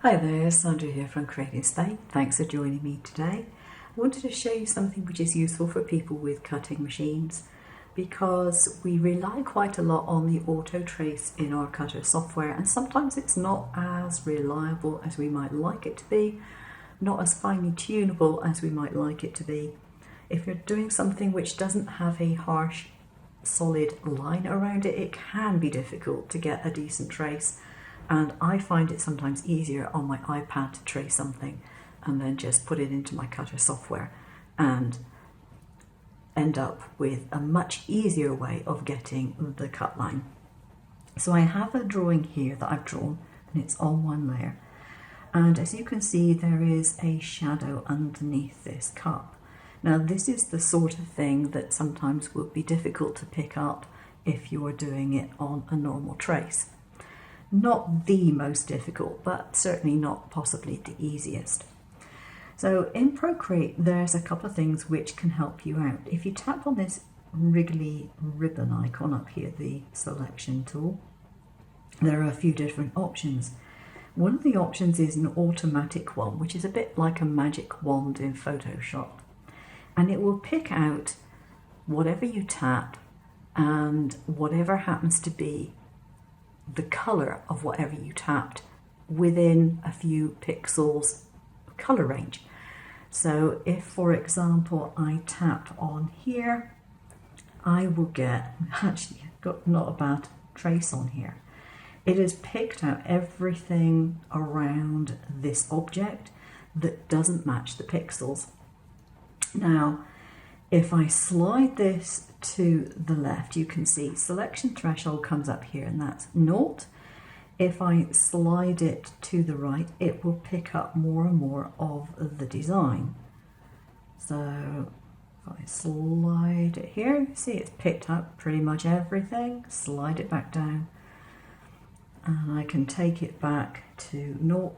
Hi there, Sandra here from Creating Spain. Thanks for joining me today. I wanted to show you something which is useful for people with cutting machines because we rely quite a lot on the auto trace in our cutter software, and sometimes it's not as reliable as we might like it to be, not as finely tunable as we might like it to be. If you're doing something which doesn't have a harsh solid line around it, it can be difficult to get a decent trace. And I find it sometimes easier on my iPad to trace something and then just put it into my cutter software and end up with a much easier way of getting the cut line. So I have a drawing here that I've drawn, and it's on one layer. And as you can see, there is a shadow underneath this cup. Now this is the sort of thing that sometimes would be difficult to pick up if you were doing it on a normal trace. Not the most difficult, but certainly not possibly the easiest. So in Procreate, there's a couple of things which can help you out. If you tap on this wriggly ribbon icon up here, the selection tool, there are a few different options. One of the options is an automatic one, which is a bit like a magic wand in Photoshop. And it will pick out whatever you tap and whatever happens to be the colour of whatever you tapped within a few pixels colour range. So if, for example, I tap on here, I will get, actually I've got not a bad trace on here. It has picked out everything around this object that doesn't match the pixels. Now, if I slide this to the left, you can see selection threshold comes up here, and that's 0. If I slide it to the right, it will pick up more and more of the design. So if I slide it here, you see it's picked up pretty much everything. Slide it back down, and I can take it back to 0.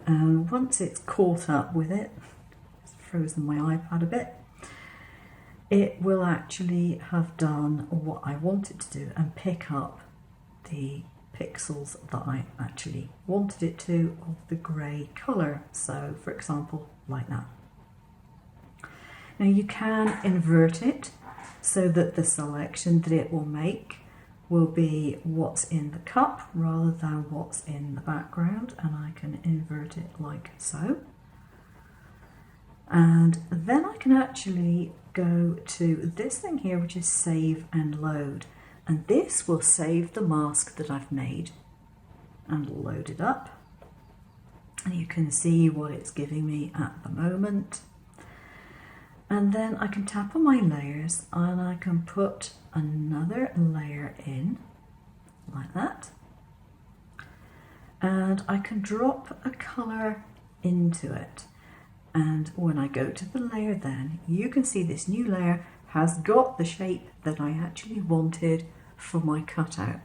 And once it's caught up with it, it's frozen my iPad a bit, it will actually have done what I want it to do and pick up the pixels that I actually wanted it to of the grey colour. So for example, like that. Now you can invert it so that the selection that it will make will be what's in the cup rather than what's in the background, and I can invert it like so. And then I can actually go to this thing here, which is save and load, and this will save the mask that I've made and load it up, and you can see what it's giving me at the moment. And then I can tap on my layers and I can put another layer in like that, and I can drop a colour into it. And when I go to the layer, then you can see this new layer has got the shape that I actually wanted for my cutout.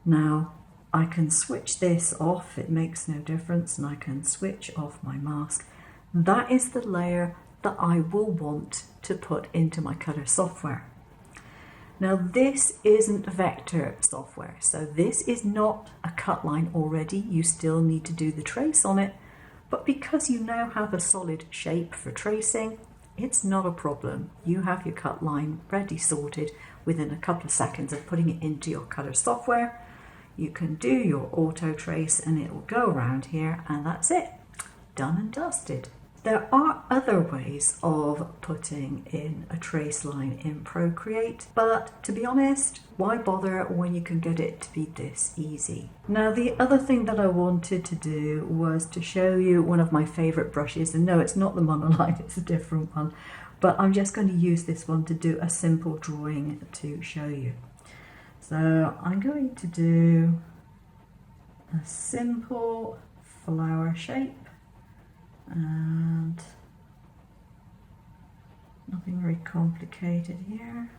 Now I can switch this off, it makes no difference, and I can switch off my mask. That is the layer that I will want to put into my cutter software. Now this isn't vector software, so this is not a cut line already. You still need to do the trace on it. But because you now have a solid shape for tracing, it's not a problem. You have your cut line ready sorted within a couple of seconds of putting it into your cutter software. You can do your auto trace and it will go around here, and that's it. Done and dusted. There are other ways of putting in a trace line in Procreate, but to be honest, why bother when you can get it to be this easy? Now the other thing that I wanted to do was to show you one of my favourite brushes, and no, it's not the monoline, it's a different one, but I'm just going to use this one to do a simple drawing to show you. So I'm going to do a simple flower shape, and nothing very complicated here.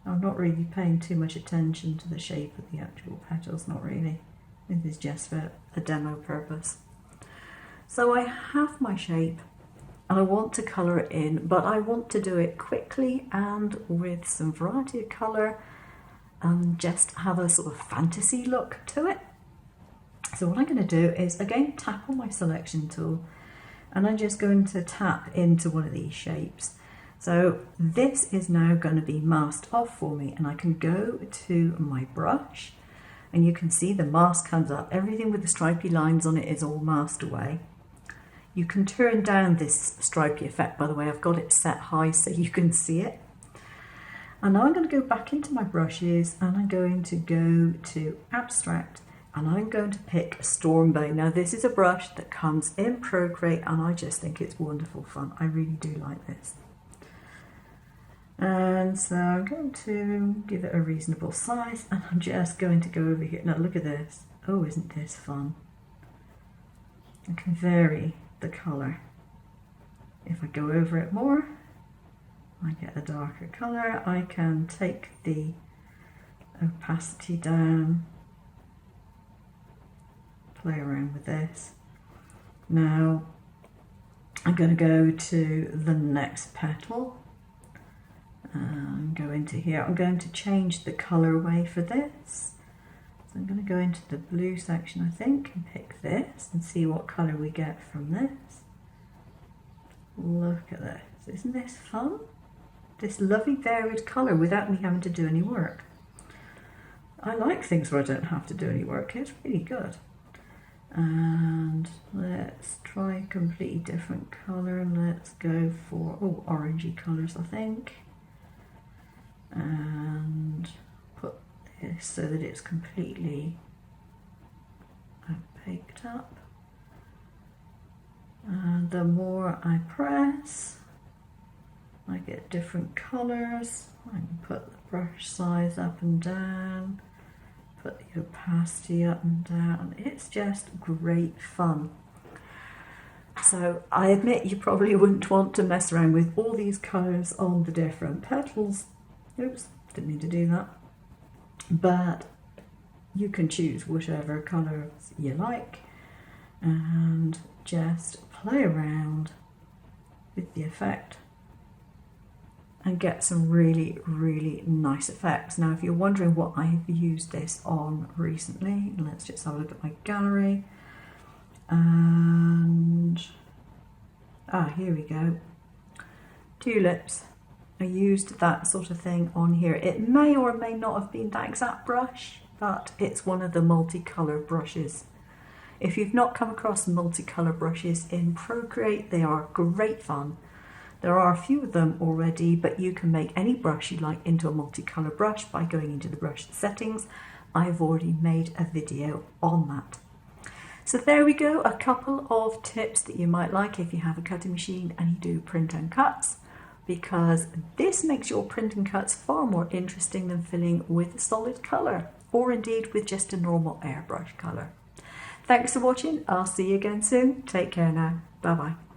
I'm not really paying too much attention to the shape of the actual petals, not really. This is just for a demo purpose. So I have my shape and I want to colour it in, but I want to do it quickly and with some variety of colour and just have a sort of fantasy look to it. So what I'm going to do is again tap on my selection tool, and I'm just going to tap into one of these shapes. So this is now going to be masked off for me, and I can go to my brush and you can see the mask comes up. Everything with the stripy lines on it is all masked away. You can turn down this stripy effect, by the way. I've got it set high so you can see it. And now I'm going to go back into my brushes, and I'm going to go to Abstract, and I'm going to pick Stormbane. Now this is a brush that comes in Procreate, and I just think it's wonderful fun. I really do like this. And so I'm going to give it a reasonable size, and I'm just going to go over here. Now look at this. Oh, isn't this fun? I can vary the colour. If I go over it more, I get a darker colour. I can take the opacity down, play around with this. Now I'm going to go to the next petal and go into here. I'm going to change the colourway for this. So I'm going to go into the blue section, I think, and pick this and see what colour we get from this. Look at this. Isn't this fun? This lovely varied colour without me having to do any work. I like things where I don't have to do any work. It's really good. And let's try a completely different colour. Let's go for orangey colours, I think. And put this so that it's completely opaqued up. And the more I press, I get different colours. I can put the brush size up and down, put the opacity up and down. It's just great fun. So I admit you probably wouldn't want to mess around with all these colours on the different petals. Oops, didn't mean to do that. But you can choose whatever colours you like and just play around with the effect and get some really, really nice effects. Now, if you're wondering what I've used this on recently, let's just have a look at my gallery. And here we go. Tulips. I used that sort of thing on here. It may or may not have been that exact brush, but it's one of the multicolour brushes. If you've not come across multicolour brushes in Procreate, they are great fun. There are a few of them already, but you can make any brush you like into a multicolour brush by going into the brush settings. I've already made a video on that. So there we go, a couple of tips that you might like if you have a cutting machine and you do print and cuts, because this makes your print and cuts far more interesting than filling with a solid colour, or indeed with just a normal airbrush colour. Thanks for watching. I'll see you again soon. Take care now. Bye bye.